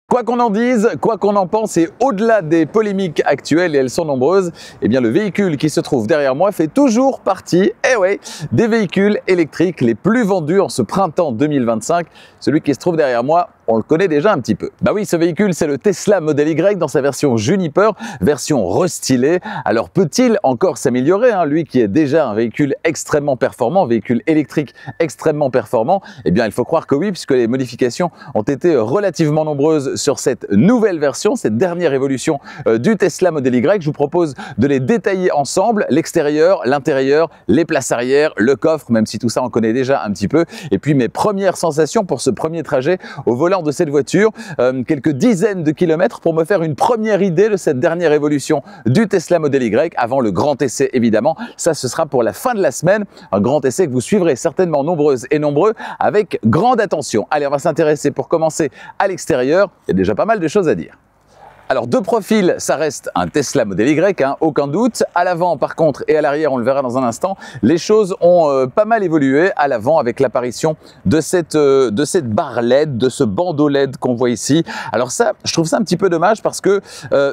Quoi qu'on en dise, quoi qu'on en pense, et au-delà des polémiques actuelles, et elles sont nombreuses, eh bien le véhicule qui se trouve derrière moi fait toujours partie, des véhicules électriques les plus vendus en ce printemps 2025. Celui qui se trouve derrière moi, on le connaît déjà un petit peu. Bah oui, ce véhicule, c'est le Tesla Model Y dans sa version Juniper, version restylée. Alors peut-il encore s'améliorer, lui qui est déjà un véhicule extrêmement performant, véhicule électrique extrêmement performant? Eh bien, il faut croire que oui, puisque les modifications ont été relativement nombreuses sur cette nouvelle version, cette dernière évolution du Tesla Model Y. Je vous propose de les détailler ensemble, l'extérieur, l'intérieur, les places arrière, le coffre, même si tout ça on connaît déjà un petit peu, et puis mes premières sensations pour ce premier trajet au volant de cette voiture, quelques dizaines de kilomètres pour me faire une première idée de cette dernière évolution du Tesla Model Y avant le grand essai évidemment. Ça, ce sera pour la fin de la semaine, un grand essai que vous suivrez certainement nombreuses et nombreux avec grande attention. Allez, on va s'intéresser pour commencer à l'extérieur. Il y a déjà pas mal de choses à dire. Alors de profil, ça reste un Tesla Model Y, aucun doute. À l'avant par contre et à l'arrière, on le verra dans un instant, les choses ont pas mal évolué. À l'avant avec l'apparition de cette barre LED, de ce bandeau LED qu'on voit ici. Alors ça, je trouve ça un petit peu dommage parce que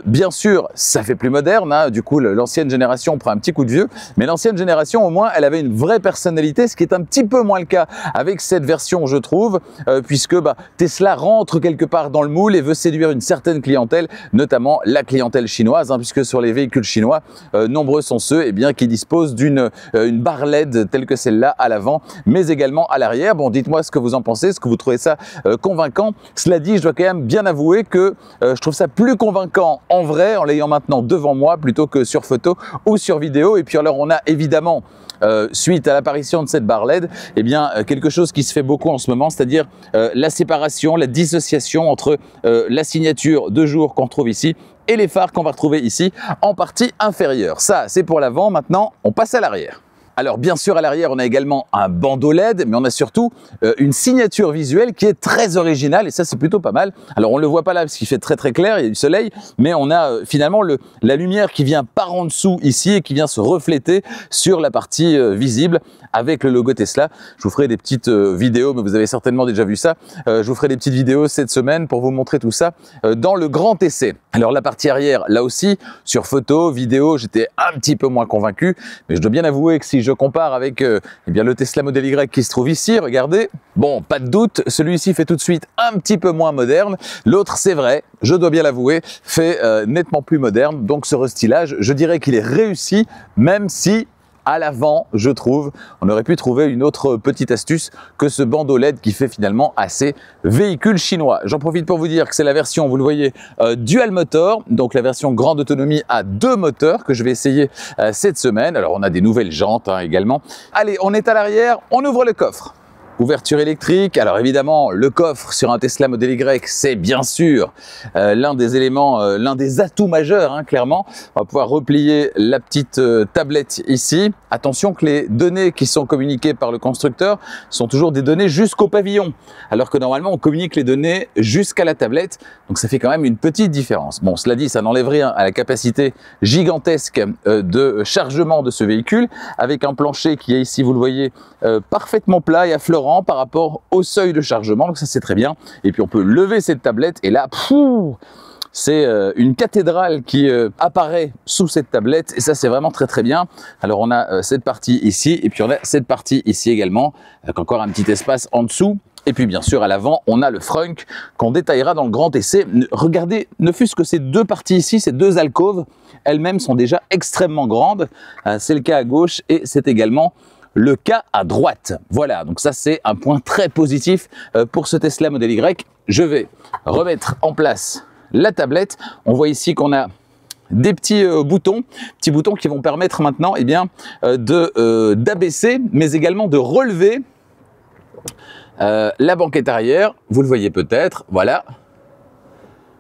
bien sûr, ça fait plus moderne. Du coup, l'ancienne génération prend un petit coup de vieux. Mais l'ancienne génération, au moins, elle avait une vraie personnalité, ce qui est un petit peu moins le cas avec cette version, je trouve, puisque Tesla rentre quelque part dans le moule et veut séduire une certaine clientèle, notamment la clientèle chinoise, puisque sur les véhicules chinois, nombreux sont ceux qui disposent d'une barre LED telle que celle-là à l'avant, mais également à l'arrière. Bon, dites-moi ce que vous en pensez, est-ce que vous trouvez ça convaincant? Cela dit, je dois quand même bien avouer que je trouve ça plus convaincant en vrai, en l'ayant maintenant devant moi, plutôt que sur photo ou sur vidéo. Et puis alors, on a évidemment, suite à l'apparition de cette barre LED, quelque chose qui se fait beaucoup en ce moment, c'est-à-dire la séparation, la dissociation entre la signature de jour qu'on trouve ici et les phares qu'on va retrouver ici en partie inférieure. Ça, c'est pour l'avant. Maintenant, on passe à l'arrière. Alors bien sûr, à l'arrière, on a également un bandeau LED, mais on a surtout une signature visuelle qui est très originale, et ça, c'est plutôt pas mal. Alors on ne le voit pas là parce qu'il fait très clair, il y a du soleil, mais on a finalement la lumière qui vient par en dessous ici et qui vient se refléter sur la partie visible avec le logo Tesla. Je vous ferai des petites vidéos, mais vous avez certainement déjà vu ça. Je vous ferai des petites vidéos cette semaine pour vous montrer tout ça dans le grand essai. Alors la partie arrière, là aussi, sur photo, vidéo, j'étais un petit peu moins convaincu, mais je dois bien avouer que si je compare avec le Tesla Model Y qui se trouve ici, regardez, bon, pas de doute, celui-ci fait tout de suite un petit peu moins moderne. L'autre, c'est vrai, je dois bien l'avouer, fait nettement plus moderne. Donc ce restylage, je dirais qu'il est réussi, même si à l'avant, je trouve, on aurait pu trouver une autre petite astuce que ce bandeau LED qui fait finalement assez véhicule chinois. J'en profite pour vous dire que c'est la version, vous le voyez, dual motor, donc la version grande autonomie à 2 moteurs que je vais essayer cette semaine. Alors on a des nouvelles jantes également. Allez, on est à l'arrière, on ouvre le coffre. Ouverture électrique. Alors évidemment, le coffre sur un Tesla Model Y, c'est bien sûr l'un des éléments, l'un des atouts majeurs, clairement. On va pouvoir replier la petite tablette ici. Attention que les données qui sont communiquées par le constructeur sont toujours des données jusqu'au pavillon, alors que normalement on communique les données jusqu'à la tablette. Donc ça fait quand même une petite différence. Bon, cela dit, ça n'enlève rien à la capacité gigantesque de chargement de ce véhicule, avec un plancher qui est ici, vous le voyez, parfaitement plat et affleurant par rapport au seuil de chargement, donc ça c'est très bien. Et puis on peut lever cette tablette et là, c'est une cathédrale qui apparaît sous cette tablette, et ça c'est vraiment très bien. Alors on a cette partie ici, et puis on a cette partie ici également, avec encore un petit espace en dessous. Et puis bien sûr à l'avant, on a le frunk qu'on détaillera dans le grand essai. Regardez, ne fût-ce que ces deux parties ici, ces deux alcôves, elles-mêmes sont déjà extrêmement grandes. C'est le cas à gauche et c'est également le cas à droite. Voilà, donc ça c'est un point très positif pour ce Tesla Model Y. Je vais remettre en place la tablette. On voit ici qu'on a des petits boutons qui vont permettre maintenant d'abaisser, mais également de relever la banquette arrière. Vous le voyez peut-être, voilà.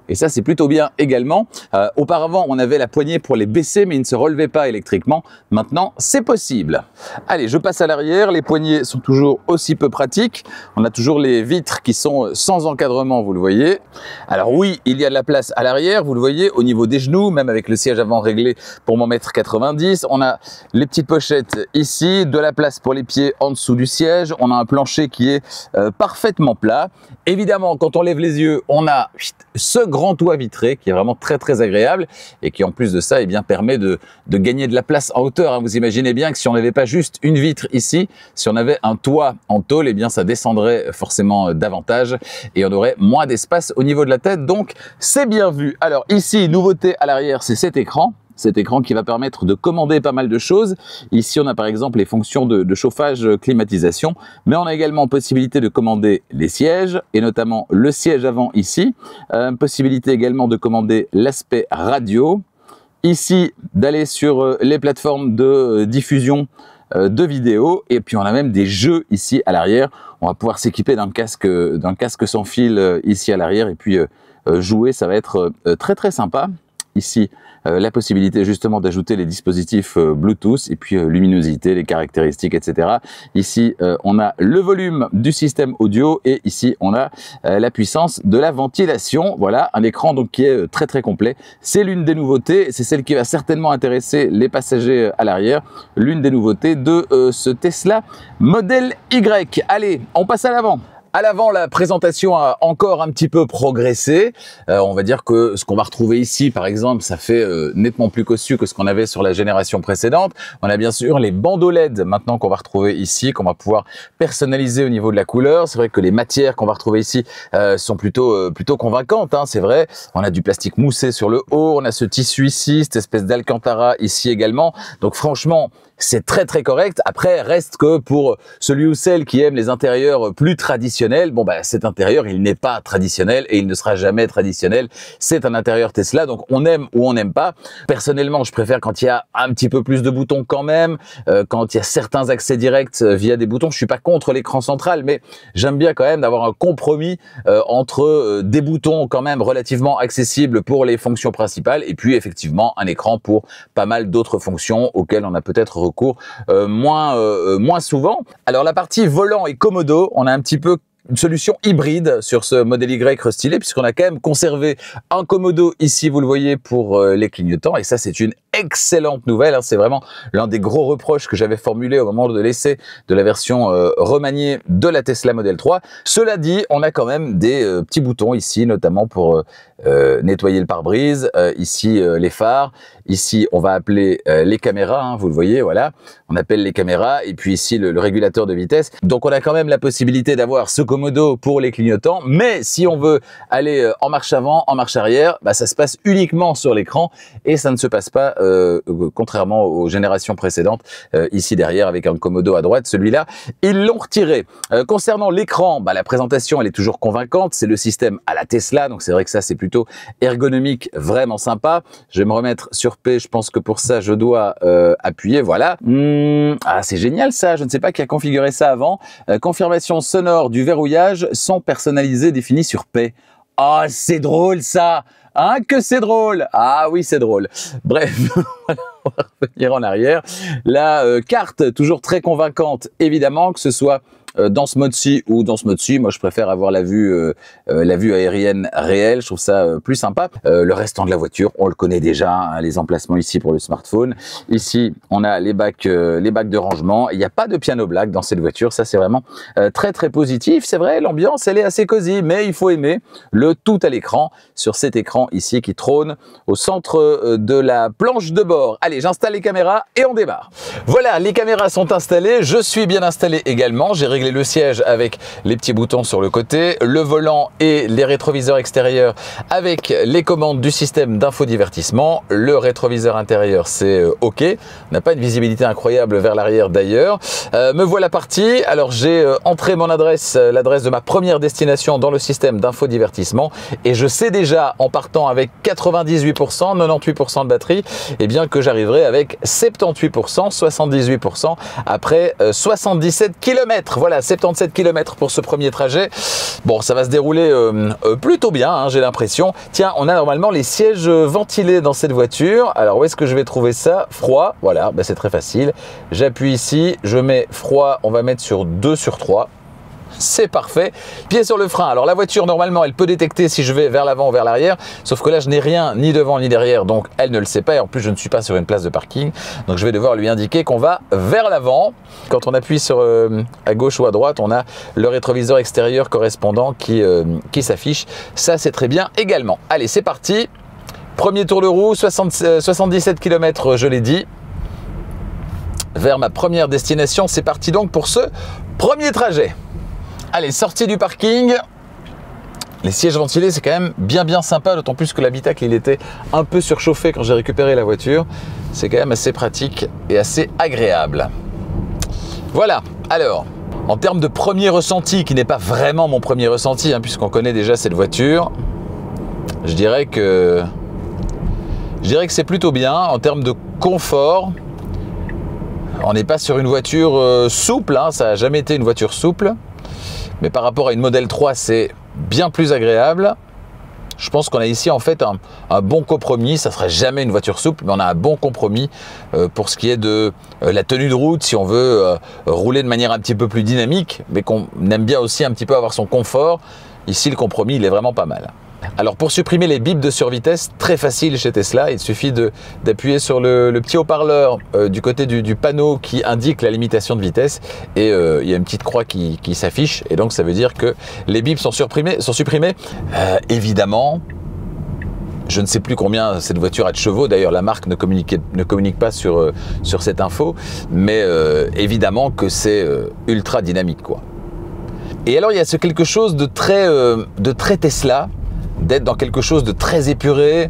Et ça, c'est plutôt bien également. Auparavant, on avait la poignée pour les baisser, mais ils ne se relevaient pas électriquement. Maintenant, c'est possible. Allez, je passe à l'arrière. Les poignées sont toujours aussi peu pratiques. On a toujours les vitres qui sont sans encadrement, vous le voyez. Alors oui, il y a de la place à l'arrière, vous le voyez, au niveau des genoux, même avec le siège avant réglé pour mon mètre 90. On a les petites pochettes ici, de la place pour les pieds en dessous du siège. On a un plancher qui est parfaitement plat. Évidemment, quand on lève les yeux, on a ce grand toit vitré qui est vraiment très agréable et qui en plus de ça, eh bien, permet de gagner de la place en hauteur. Vous imaginez bien que si on n'avait pas juste une vitre ici, si on avait un toit en tôle, eh bien, ça descendrait forcément davantage et on aurait moins d'espace au niveau de la tête. Donc, c'est bien vu. Alors ici, nouveauté à l'arrière, c'est cet écran. Cet écran qui va permettre de commander pas mal de choses. Ici, on a par exemple les fonctions de chauffage, climatisation, mais on a également possibilité de commander les sièges, et notamment le siège avant ici. Possibilité également de commander l'aspect radio. Ici, d'aller sur les plateformes de diffusion de vidéos, et puis on a même des jeux ici à l'arrière. On va pouvoir s'équiper d'un casque sans fil ici à l'arrière, et puis jouer, ça va être très sympa. Ici, la possibilité justement d'ajouter les dispositifs Bluetooth et puis luminosité, les caractéristiques, etc. Ici, on a le volume du système audio et ici, on a la puissance de la ventilation. Voilà, un écran donc qui est très complet. C'est l'une des nouveautés, c'est celle qui va certainement intéresser les passagers à l'arrière. L'une des nouveautés de ce Tesla Model Y. Allez, on passe à l'avant. À l'avant, la présentation a encore un petit peu progressé. On va dire que ce qu'on va retrouver ici, par exemple, ça fait nettement plus cossu que ce qu'on avait sur la génération précédente. On a bien sûr les bandeaux LED maintenant qu'on va retrouver ici, qu'on va pouvoir personnaliser au niveau de la couleur. C'est vrai que les matières qu'on va retrouver ici sont plutôt convaincantes, hein, c'est vrai. On a du plastique moussé sur le haut, on a ce tissu ici, cette espèce d'alcantara ici également. Donc franchement, c'est très correct. Après, reste que pour celui ou celle qui aime les intérieurs plus traditionnels, bon bah cet intérieur, il n'est pas traditionnel et il ne sera jamais traditionnel. C'est un intérieur Tesla, donc on aime ou on n'aime pas. Personnellement, je préfère quand il y a un petit peu plus de boutons quand même, quand il y a certains accès directs via des boutons. Je suis pas contre l'écran central, mais j'aime bien quand même d'avoir un compromis entre des boutons quand même relativement accessibles pour les fonctions principales et puis effectivement un écran pour pas mal d'autres fonctions auxquelles on a peut-être recours moins souvent. Alors la partie volant et commodo, on a un petit peu une solution hybride sur ce Model Y restylé puisqu'on a quand même conservé un commodo ici, vous le voyez, pour les clignotants et ça c'est une excellente nouvelle, hein. C'est vraiment l'un des gros reproches que j'avais formulé au moment de l'essai de la version remaniée de la Tesla Model 3. Cela dit, on a quand même des petits boutons ici, notamment pour nettoyer le pare-brise, ici les phares, ici on va appeler les caméras, hein, vous le voyez, voilà, on appelle les caméras, et puis ici le régulateur de vitesse. Donc on a quand même la possibilité d'avoir ce commodo pour les clignotants, mais si on veut aller en marche avant, en marche arrière, bah, ça se passe uniquement sur l'écran et ça ne se passe pas contrairement aux générations précédentes, ici derrière avec un commodo à droite, celui-là, ils l'ont retiré. Concernant l'écran, bah, la présentation elle est toujours convaincante, c'est le système à la Tesla, donc c'est vrai que ça c'est plutôt ergonomique, vraiment sympa. Je vais me remettre sur P, je pense que pour ça je dois appuyer, voilà. Ah c'est génial ça, je ne sais pas qui a configuré ça avant. Confirmation sonore du verrouillage, son personnalisé défini sur P. Ah c'est drôle ça. Hein, que c'est drôle! Ah oui, c'est drôle. Bref, on va revenir en arrière. La carte, toujours très convaincante, évidemment, que ce soit dans ce mode-ci ou dans ce mode-ci. Moi, je préfère avoir la vue aérienne réelle. Je trouve ça plus sympa. Le restant de la voiture, on le connaît déjà, hein, les emplacements ici pour le smartphone. Ici, on a les bacs de rangement. Il n'y a pas de piano black dans cette voiture. Ça, c'est vraiment très positif. C'est vrai, l'ambiance, elle est assez cosy, mais il faut aimer le tout à l'écran sur cet écran ici qui trône au centre de la planche de bord. Allez, j'installe les caméras et on démarre. Voilà, les caméras sont installées. Je suis bien installé également. J'ai réglé le siège avec les petits boutons sur le côté, le volant et les rétroviseurs extérieurs avec les commandes du système d'infodivertissement. Le rétroviseur intérieur, c'est OK. On n'a pas une visibilité incroyable vers l'arrière d'ailleurs. Me voilà parti. Alors, j'ai entré mon adresse, l'adresse de ma première destination dans le système d'infodivertissement et je sais déjà en partant avec 98%, 98% de batterie, eh bien que j'arriverai avec 78%, 78% après 77 km. Voilà. Voilà, 77 km pour ce premier trajet. Bon, ça va se dérouler plutôt bien, hein, j'ai l'impression. Tiens, on a normalement les sièges ventilés dans cette voiture. Alors, où est-ce que je vais trouver ça? Froid, voilà, ben, c'est très facile. J'appuie ici, je mets froid, on va mettre sur 2 sur 3. C'est parfait. Pied sur le frein. Alors la voiture, normalement, elle peut détecter si je vais vers l'avant ou vers l'arrière. Sauf que là, je n'ai rien ni devant ni derrière. Donc, elle ne le sait pas. Et en plus, je ne suis pas sur une place de parking. Donc, je vais devoir lui indiquer qu'on va vers l'avant. Quand on appuie sur à gauche ou à droite, on a le rétroviseur extérieur correspondant qui s'affiche. Ça, c'est très bien également. Allez, c'est parti. Premier tour de roue, 77 km, je l'ai dit. Vers ma première destination. C'est parti donc pour ce premier trajet. Allez, sortie du parking. Les sièges ventilés, c'est quand même bien sympa, d'autant plus que l'habitacle, il était un peu surchauffé quand j'ai récupéré la voiture. C'est quand même assez pratique et assez agréable. Voilà, alors, en termes de premier ressenti, qui n'est pas vraiment mon premier ressenti, hein, puisqu'on connaît déjà cette voiture, je dirais que c'est plutôt bien. En termes de confort, on n'est pas sur une voiture souple, hein, ça n'a jamais été une voiture souple. Mais par rapport à une Model 3, c'est bien plus agréable. Je pense qu'on a ici en fait un bon compromis. Ça ne sera jamais une voiture souple, mais on a un bon compromis pour ce qui est de la tenue de route. Si on veut rouler de manière un petit peu plus dynamique, mais qu'on aime bien aussi un petit peu avoir son confort, ici le compromis, il est vraiment pas mal. Alors pour supprimer les bips de survitesse, très facile chez Tesla, il suffit d'appuyer sur le petit haut-parleur du côté du panneau qui indique la limitation de vitesse et il y a une petite croix qui s'affiche et donc ça veut dire que les bips sont supprimés. Évidemment, je ne sais plus combien cette voiture a de chevaux, d'ailleurs la marque ne communique pas sur cette info, mais évidemment que c'est ultra dynamique, quoi. Et alors il y a ce quelque chose de très Tesla, d'être dans quelque chose de très épuré,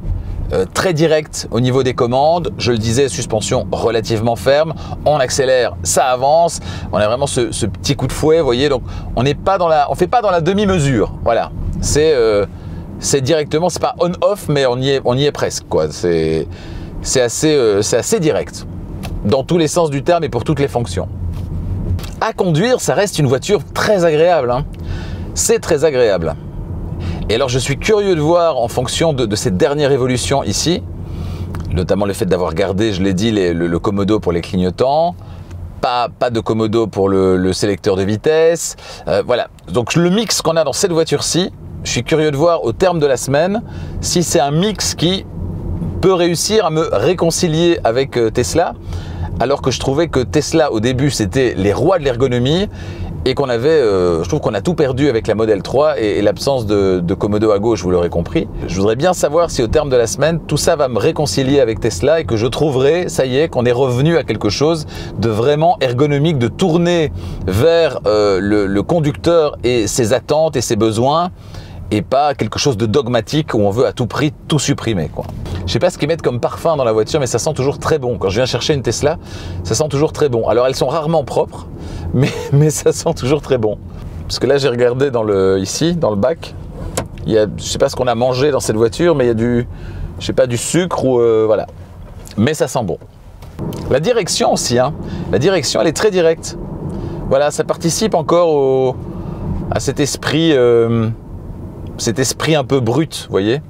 très direct au niveau des commandes. Je le disais, suspension relativement ferme, on accélère, ça avance, on a vraiment ce petit coup de fouet, vous voyez, donc on fait pas dans la demi-mesure, voilà, c'est directement, c'est pas on-off, mais on y est presque, quoi. C'est assez direct, dans tous les sens du terme et pour toutes les fonctions. À conduire, ça reste une voiture très agréable, hein. C'est très agréable. Et alors je suis curieux de voir en fonction de cette dernière évolution ici, notamment le fait d'avoir gardé, je l'ai dit, le commodo pour les clignotants, pas de commodo pour le sélecteur de vitesse, voilà. Donc le mix qu'on a dans cette voiture-ci, je suis curieux de voir au terme de la semaine si c'est un mix qui peut réussir à me réconcilier avec Tesla, alors que je trouvais que Tesla au début c'était les rois de l'ergonomie, et qu'on avait, je trouve qu'on a tout perdu avec la Model 3 et l'absence de commodo à gauche, vous l'aurez compris. Je voudrais bien savoir si au terme de la semaine, tout ça va me réconcilier avec Tesla et que je trouverai, ça y est, qu'on est revenu à quelque chose de vraiment ergonomique, de tourner vers le conducteur et ses attentes et ses besoins, et pas quelque chose de dogmatique où on veut à tout prix tout supprimer, quoi. Je sais pas ce qu'ils mettent comme parfum dans la voiture, mais ça sent toujours très bon. Quand je viens chercher une Tesla, ça sent toujours très bon. Alors elles sont rarement propres, mais ça sent toujours très bon. Parce que là j'ai regardé ici, dans le bac, il y a, je sais pas ce qu'on a mangé dans cette voiture, mais il y a du sucre ou voilà. Mais ça sent bon. La direction aussi, hein. La direction, elle est très directe. Voilà, ça participe encore à cet esprit un peu brut, vous voyez.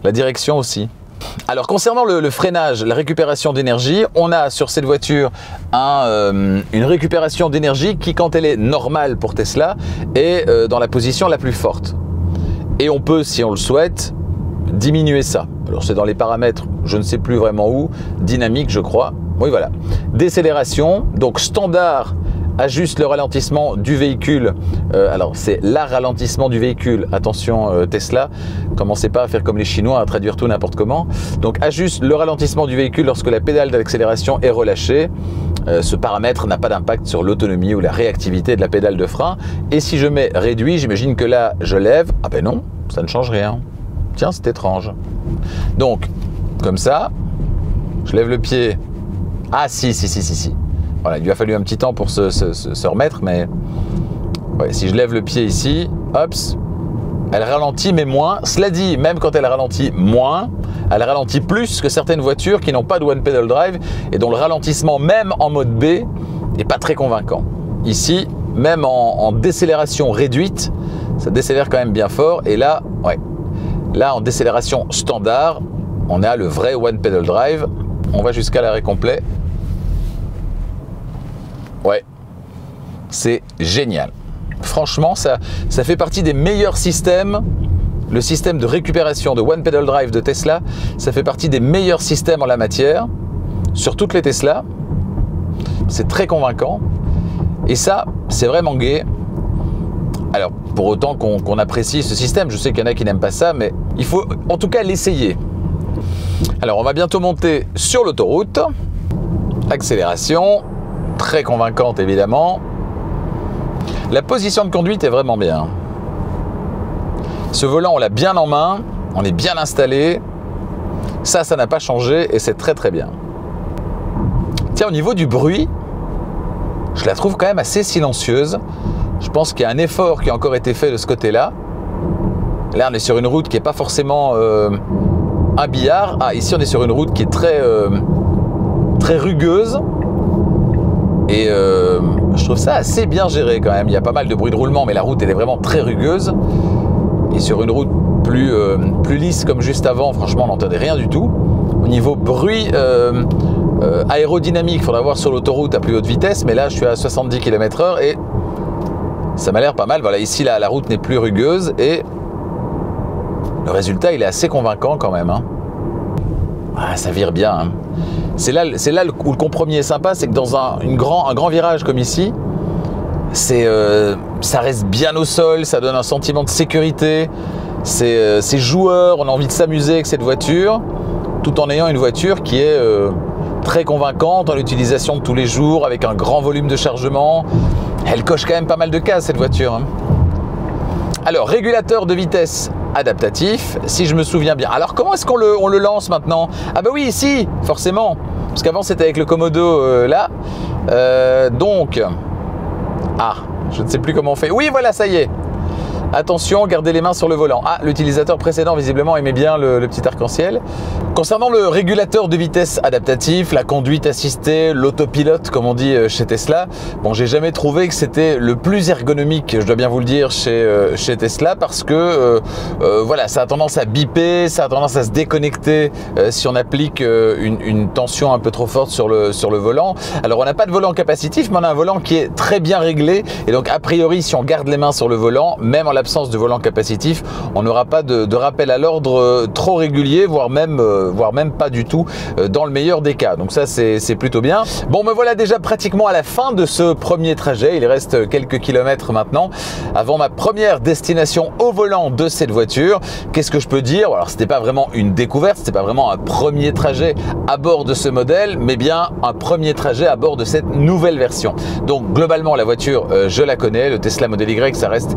La direction aussi. Alors concernant le freinage, la récupération d'énergie, on a sur cette voiture une récupération d'énergie qui, quand elle est normale pour Tesla, est dans la position la plus forte. Et on peut, si on le souhaite, diminuer ça. Alors c'est dans les paramètres, je ne sais plus vraiment où, dynamique je crois. Oui voilà. Décélération, donc standard, ajuste le ralentissement du véhicule. Alors c'est la ralentissement du véhicule, attention Tesla, commencez pas à faire comme les Chinois, à traduire tout n'importe comment. Donc ajuste le ralentissement du véhicule lorsque la pédale d'accélération est relâchée. Ce paramètre n'a pas d'impact sur l'autonomie ou la réactivité de la pédale de frein. Et si je mets réduit, j'imagine que là je lève, ah ben non, ça ne change rien. Tiens, c'est étrange. Donc comme ça, je lève le pied. Ah si. Voilà, il lui a fallu un petit temps pour se remettre, mais ouais, si je lève le pied ici, hop, elle ralentit mais moins. Cela dit, même quand elle ralentit moins, elle ralentit plus que certaines voitures qui n'ont pas de One Pedal Drive et dont le ralentissement, même en mode B, n'est pas très convaincant. Ici, même en décélération réduite, ça décélère quand même bien fort. Et là, ouais, là en décélération standard, on a le vrai One Pedal Drive. On va jusqu'à l'arrêt complet. Ouais, c'est génial. Franchement, ça fait partie des meilleurs systèmes. Le système de récupération de One Pedal Drive de Tesla, ça fait partie des meilleurs systèmes en la matière, sur toutes les Tesla. C'est très convaincant. Et ça, c'est vraiment gai. Alors, pour autant qu'on apprécie ce système, je sais qu'il y en a qui n'aiment pas ça, mais il faut en tout cas l'essayer. Alors, on va bientôt monter sur l'autoroute. Accélération, très convaincante évidemment. La position de conduite est vraiment bien. Ce volant, on l'a bien en main, on est bien installé. Ça n'a pas changé et c'est très très bien. Tiens, au niveau du bruit, je la trouve quand même assez silencieuse. Je pense qu'il y a un effort qui a encore été fait de ce côté-là. Là, on est sur une route qui n'est pas forcément un billard. Ah, ici, on est sur une route qui est très rugueuse. Et je trouve ça assez bien géré quand même. Il y a pas mal de bruit de roulement, mais la route elle est vraiment très rugueuse. Et sur une route plus lisse comme juste avant, franchement on n'entendait rien du tout. Au niveau bruit aérodynamique, il faudra voir sur l'autoroute à plus haute vitesse, mais là je suis à 70 km/h et ça m'a l'air pas mal. Voilà, ici la route n'est plus rugueuse et le résultat il est assez convaincant quand même. Hein. Ah, ça vire bien. Hein. C'est là où le compromis est sympa, c'est que dans un grand virage comme ici, ça reste bien au sol, ça donne un sentiment de sécurité, c'est joueur, on a envie de s'amuser avec cette voiture, tout en ayant une voiture qui est très convaincante en l'utilisation de tous les jours, avec un grand volume de chargement. Elle coche quand même pas mal de cases cette voiture. Hein. Alors, régulateur de vitesse adaptatif, si je me souviens bien. Alors, comment est-ce qu'on le lance maintenant? Ah bah oui, ici, forcément. Parce qu'avant, c'était avec le Komodo là. Donc, je ne sais plus comment on fait. Oui, voilà, ça y est. Attention, gardez les mains sur le volant. Ah, l'utilisateur précédent, visiblement, aimait bien le petit arc-en-ciel. Concernant le régulateur de vitesse adaptatif, la conduite assistée, l'autopilote, comme on dit chez Tesla, bon, j'ai jamais trouvé que c'était le plus ergonomique, je dois bien vous le dire, chez Tesla, parce que, voilà, ça a tendance à biper, ça a tendance à se déconnecter si on applique une tension un peu trop forte sur le volant. Alors, on n'a pas de volant capacitif, mais on a un volant qui est très bien réglé, et donc, a priori, si on garde les mains sur le volant, même en l'absence de volant capacitif, on n'aura pas de rappel à l'ordre trop régulier, voire même pas du tout dans le meilleur des cas. Donc ça, c'est plutôt bien. Bon, me voilà déjà pratiquement à la fin de ce premier trajet. Il reste quelques kilomètres maintenant avant ma première destination au volant de cette voiture. Qu'est-ce que je peux dire? Alors, c'était pas vraiment une découverte, c'était pas vraiment un premier trajet à bord de ce modèle, mais bien un premier trajet à bord de cette nouvelle version. Donc, globalement, la voiture, je la connais. Le Tesla Model Y, ça reste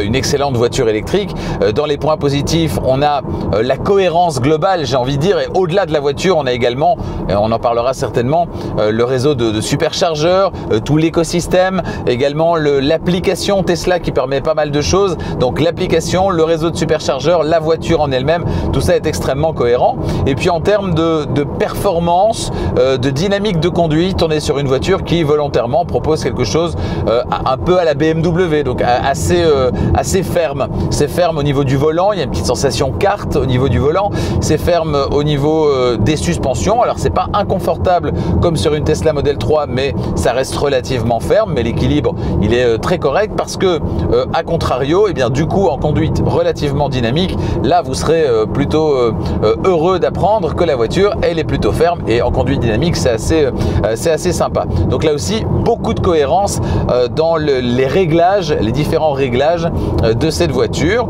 une excellente voiture électrique. Dans les points positifs, on a la cohérence globale, j'ai envie de dire, et au-delà de la voiture, on a également, et on en parlera certainement, le réseau de superchargeurs, tout l'écosystème, également l'application Tesla qui permet pas mal de choses. Donc l'application, le réseau de superchargeurs, la voiture en elle-même, tout ça est extrêmement cohérent. Et puis en termes de performance, de dynamique de conduite, on est sur une voiture qui volontairement propose quelque chose un peu à la BMW, donc assez ferme. C'est ferme au niveau du volant, il y a une petite sensation carte au niveau du volant, c'est ferme au niveau des suspensions. Alors c'est pas inconfortable comme sur une Tesla Model 3, mais ça reste relativement ferme, mais l'équilibre il est très correct parce que à contrario, et bien du coup en conduite relativement dynamique, là vous serez plutôt heureux d'apprendre que la voiture elle est plutôt ferme, et en conduite dynamique c'est assez sympa. Donc là aussi beaucoup de cohérence dans les réglages, les différents réglages de cette voiture.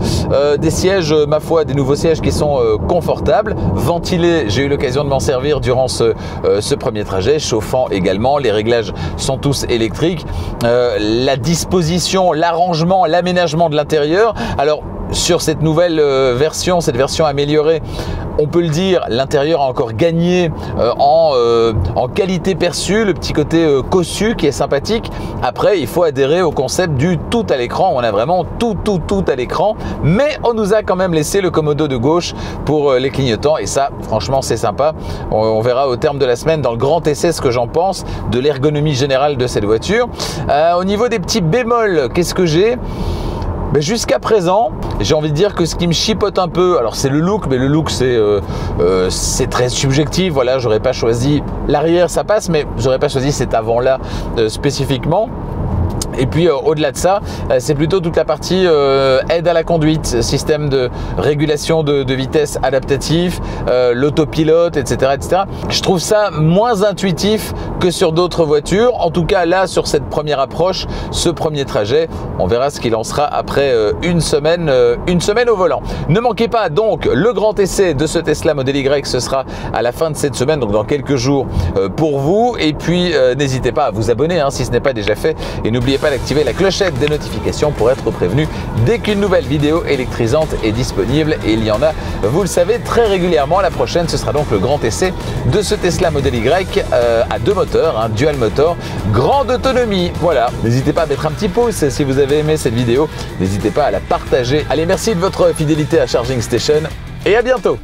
Des sièges, ma foi, des nouveaux sièges qui sont confortables, ventilés. J'ai eu l'occasion de m'en servir durant ce premier trajet, chauffant également. Les réglages sont tous électriques. La disposition, l'arrangement, l'aménagement de l'intérieur. Alors, sur cette nouvelle version, cette version améliorée, on peut le dire, l'intérieur a encore gagné en qualité perçue, le petit côté cossu qui est sympathique. Après, il faut adhérer au concept du tout à l'écran. On a vraiment tout à l'écran, mais on nous a quand même laissé le commodo de gauche pour les clignotants et ça, franchement, c'est sympa. On verra au terme de la semaine dans le grand essai ce que j'en pense de l'ergonomie générale de cette voiture. Au niveau des petits bémols, qu'est-ce que j'ai ? Ben jusqu'à présent, j'ai envie de dire que ce qui me chipote un peu, alors c'est le look, mais le look c'est très subjectif. Voilà, j'aurais pas choisi l'arrière, ça passe, mais j'aurais pas choisi cet avant-là spécifiquement. Et puis au-delà de ça, c'est plutôt toute la partie aide à la conduite, système de régulation de vitesse adaptatif, l'autopilote, etc., etc. Je trouve ça moins intuitif que sur d'autres voitures. En tout cas, là, sur cette première approche, ce premier trajet, on verra ce qu'il en sera après une semaine au volant. Ne manquez pas donc le grand essai de ce Tesla Model Y, ce sera à la fin de cette semaine, donc dans quelques jours pour vous. Et puis, n'hésitez pas à vous abonner si ce n'est pas déjà fait. Et n'oubliez pas d'activer la clochette des notifications pour être prévenu dès qu'une nouvelle vidéo électrisante est disponible. Et il y en a, vous le savez, très régulièrement. La prochaine, ce sera donc le grand essai de ce Tesla Model Y à 2 moteurs, dual motor, grande autonomie. Voilà, n'hésitez pas à mettre un petit pouce si vous avez aimé cette vidéo. N'hésitez pas à la partager. Allez, merci de votre fidélité à Charging Station et à bientôt.